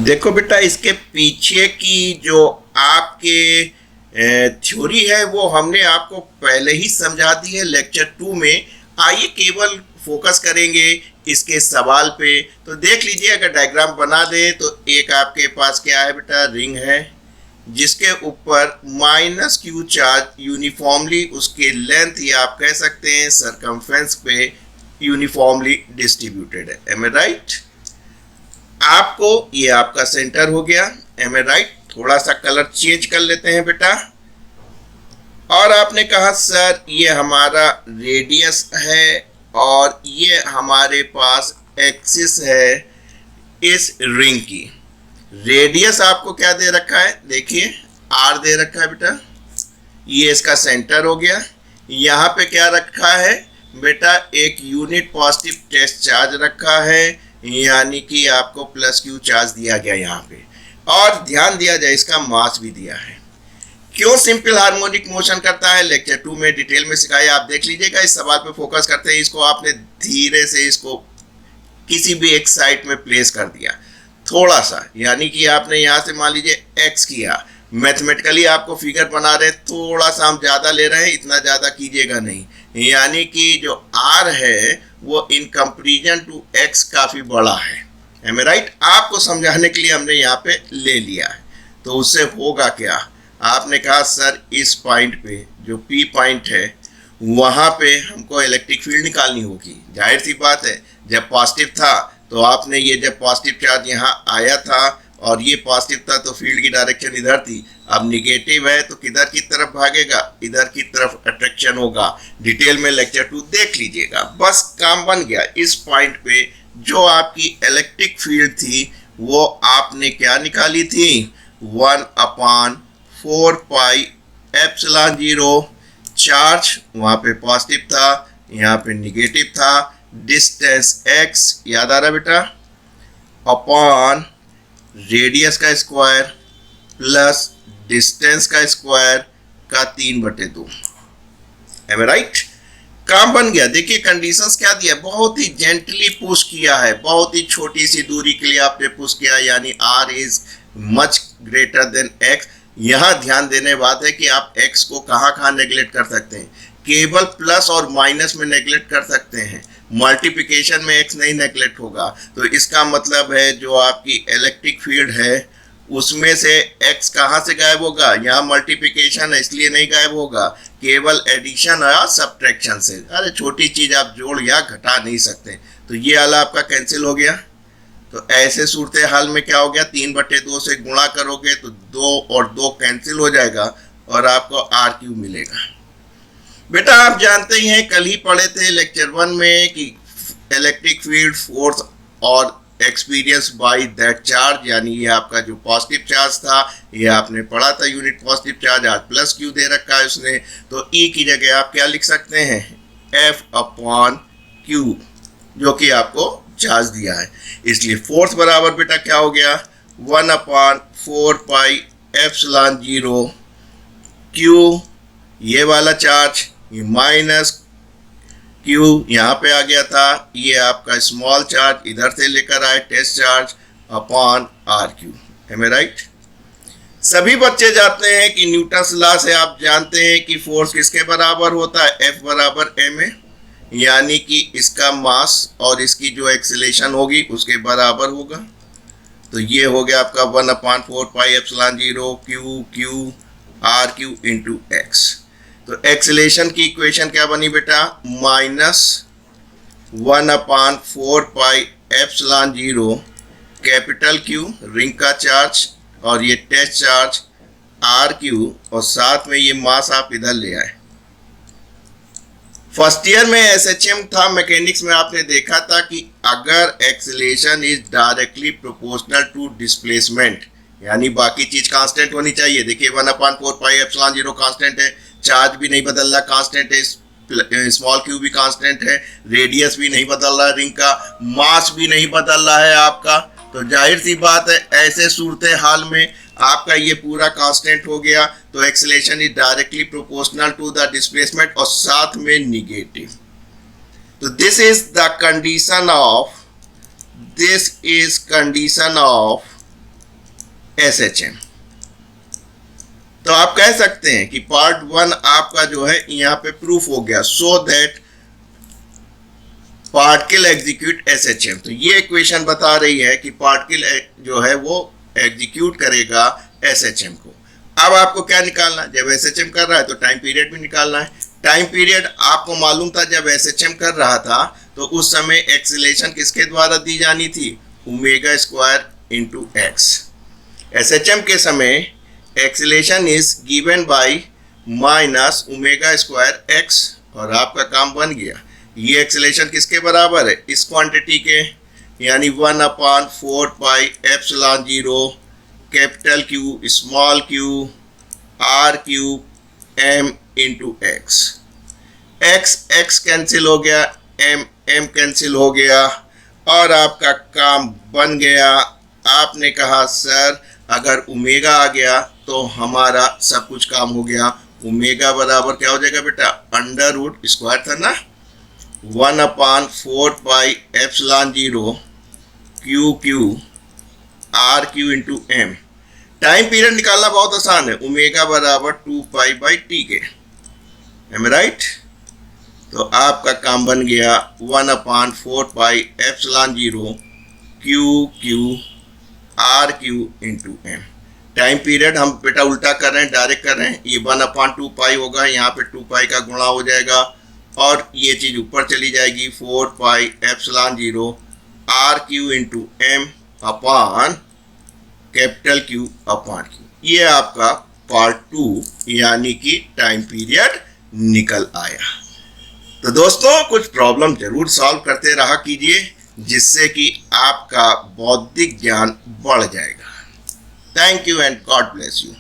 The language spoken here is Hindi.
देखो बेटा, इसके पीछे की जो आपके थ्योरी है वो हमने आपको पहले ही समझा दी है लेक्चर 2 में। आइए केवल फोकस करेंगे इसके सवाल पे। तो देख लीजिए, अगर डायग्राम बना दे तो एक आपके पास क्या है बेटा, रिंग है जिसके ऊपर माइनस क्यू चार्ज यूनिफॉर्मली उसके लेंथ या आप कह सकते हैं सरकमफ्रेंस पे यूनिफॉर्मली डिस्ट्रीब्यूटेड है। M I right? आपको ये आपका सेंटर हो गया। M I right? थोड़ा सा कलर चेंज कर लेते हैं बेटा। और आपने कहा सर ये हमारा रेडियस है और ये हमारे पास एक्सिस है इस रिंग की। रेडियस आपको क्या दे रखा है, देखिए आर दे रखा है बेटा। ये इसका सेंटर हो गया। यहाँ पे क्या रखा है बेटा, एक यूनिट पॉजिटिव टेस्ट चार्ज रखा है, यानी कि आपको प्लस क्यू चार्ज दिया गया यहाँ पे। और ध्यान दिया जाए इसका मास भी दिया है। क्यों सिंपल हार्मोनिक मोशन करता है, लेक्चर 2 में डिटेल में सिखाया, आप देख लीजिएगा। इस सवाल पे फोकस करते हैं। इसको आपने धीरे से इसको किसी भी एक साइड में प्लेस कर दिया थोड़ा सा, यानी कि आपने यहाँ से मान लीजिए एक्स किया। मैथमेटिकली आपको फिगर बना रहे हैं, थोड़ा सा हम ज़्यादा ले रहे हैं, इतना ज़्यादा कीजिएगा नहीं। यानी कि जो आर है वो इन कंपेरिजन टू एक्स काफ़ी बड़ा है। M I right? आपको समझाने के लिए हमने यहाँ पे ले लिया है। तो उससे होगा क्या, आपने कहा सर इस पॉइंट पे जो पी पॉइंट है वहाँ पे हमको इलेक्ट्रिक फील्ड निकालनी होगी। जाहिर सी बात है, जब पॉजिटिव था तो आपने ये जब पॉजिटिव चार्ज यहाँ आया था और ये पॉजिटिव था तो फील्ड की डायरेक्शन इधर थी। अब निगेटिव है तो किधर की तरफ भागेगा, इधर की तरफ अट्रैक्शन होगा। डिटेल में लेक्चर 2 देख लीजिएगा। बस काम बन गया। इस पॉइंट पे जो आपकी इलेक्ट्रिक फील्ड थी वो आपने क्या निकाली थी, 1/4 पाई एप्सिलॉन 0। चार्ज वहाँ पे पॉजिटिव था, यहाँ पे निगेटिव था। डिस्टेंस x याद आ रहा बेटा, अपॉन रेडियस का स्क्वायर प्लस डिस्टेंस का स्क्वायर का 3/2। M I right? काम बन गया। देखिए कंडीशंस क्या दिया, बहुत ही जेंटली पुश किया है, बहुत ही छोटी सी दूरी के लिए आपने पुश किया, यानी r is much greater than x। यहाँ ध्यान देने बात है कि आप x को कहाँ कहाँ नेग्लेक्ट कर सकते हैं, केवल प्लस और माइनस में नेग्लेक्ट कर सकते हैं, मल्टीप्लिकेशन में x नहीं नेग्लेक्ट होगा। तो इसका मतलब है जो आपकी इलेक्ट्रिक फील्ड है उसमें से x कहाँ से गायब होगा, यहाँ मल्टीप्लिकेशन है इसलिए नहीं गायब होगा, केवल एडिशन या सब्ट्रैक्शन से। अरे छोटी चीज़ आप जोड़ या घटा नहीं सकते। तो ये वाला आपका कैंसिल हो गया। तो ऐसे सूरत हाल में क्या हो गया, 3/2 से गुणा करोगे तो 2 और 2 कैंसिल हो जाएगा और आपको RQ मिलेगा। बेटा आप जानते ही हैं, कल ही पढ़े थे लेक्चर 1 में कि इलेक्ट्रिक फील्ड फोर्स और एक्सपीरियंस बाय दैट चार्ज, यानी ये आपका जो पॉजिटिव चार्ज था ये आपने पढ़ा था यूनिट पॉजिटिव चार्ज, आज प्लस क्यू दे रखा है उसने। तो ई की जगह आप क्या लिख सकते हैं, F/Q, जो कि आपको चार्ज दिया है। इसलिए फोर्स बराबर बेटा क्या हो गया, 1/4 पाई एप्सिलॉन 0 Q, ये वाला चार्ज, ये माइनस Q यहाँ पे आ गया था, ये आपका स्मॉल चार्ज इधर से लेकर आए test charge, upon RQ। Am I right? सभी बच्चे जानते हैं कि न्यूटन्स लॉ से आप जानते हैं कि फोर्स किसके बराबर होता है, F बराबर ma, यानी कि इसका मास और इसकी जो एक्सेलेरेशन होगी उसके बराबर होगा। तो ये हो गया आपका 1/4 pi epsilon 0 Q RQ into x। तो एक्सेलेरेशन की इक्वेशन क्या बनी बेटा, -1/4 pi epsilon 0 capital Q ring का चार्ज और ये टेस्ट चार्ज RQ, और साथ में ये मास आप इधर ले आए। फर्स्ट ईयर में SHM था मैकेनिक्स में, आपने देखा था कि अगर acceleration is directly proportional to displacement, यानी बाकी चीज कांस्टेंट होनी चाहिए। देखिए 1/4 पाई एप्सिलॉन 0 कांस्टेंट है, चार्ज भी नहीं बदल रहा, कांस्टेंट है, स्मॉल क्यू भी कांस्टेंट है, रेडियस भी नहीं बदल रहा है रिंग का, मास भी नहीं बदल रहा है आपका। तो जाहिर सी बात है ऐसे सूरत हाल में आपका ये पूरा कांस्टेंट हो गया। तो acceleration is directly proportional to the displacement और साथ में निगेटिव। तो this is condition of SHM। तो आप कह सकते हैं कि पार्ट 1 आपका जो है यहाँ पे प्रूफ हो गया, so that particle execute SHM। तो ये इक्वेशन बता रही है कि पार्टिकल जो है वो एग्जीक्यूट करेगा SHM को। अब आपको क्या निकालना है, जब SHM कर रहा है तो टाइम पीरियड भी निकालना है। टाइम पीरियड आपको मालूम था जब SHM कर रहा था तो उस समय एक्सीलरेशन किसके द्वारा दी जानी थी, omega square into x. SHM के समय acceleration is given by minus omega square x, और आपका काम बन गया। ये एक्सीलरेशन किसके बराबर है, इस क्वांटिटी के, यानी 1/4 pi epsilon 0 capital q small q r q m into x. X cancel हो गया, एम कैंसिल हो गया, और आपका काम बन गया। आपने कहा सर अगर ओमेगा आ गया तो हमारा सब कुछ काम हो गया। ओमेगा बराबर क्या हो जाएगा बेटा, अंडर रूट स्क्वायर था ना, 1/4 pi epsilon 0 q r q into m. Time period निकालना बहुत आसान है, ओमेगा बराबर 2 पाई बाई टी के, एम राइट। तो आपका काम बन गया 1/4 pi epsilon 0 q r q into m. Time period हम बेटा उल्टा कर रहे हैं, डायरेक्ट कर रहे हैं। ये 1/2 पाई होगा, यहाँ पे 2 पाई का गुणा हो जाएगा और ये चीज़ ऊपर चली जाएगी, 4 pi epsilon 0 r q into m upon capital q upon q. ये आपका पार्ट 2 यानी कि टाइम पीरियड निकल आया। तो दोस्तों कुछ प्रॉब्लम जरूर सॉल्व करते रहा कीजिए, जिससे कि आपका बौद्धिक ज्ञान बढ़ जाएगा। Thank you and God bless you.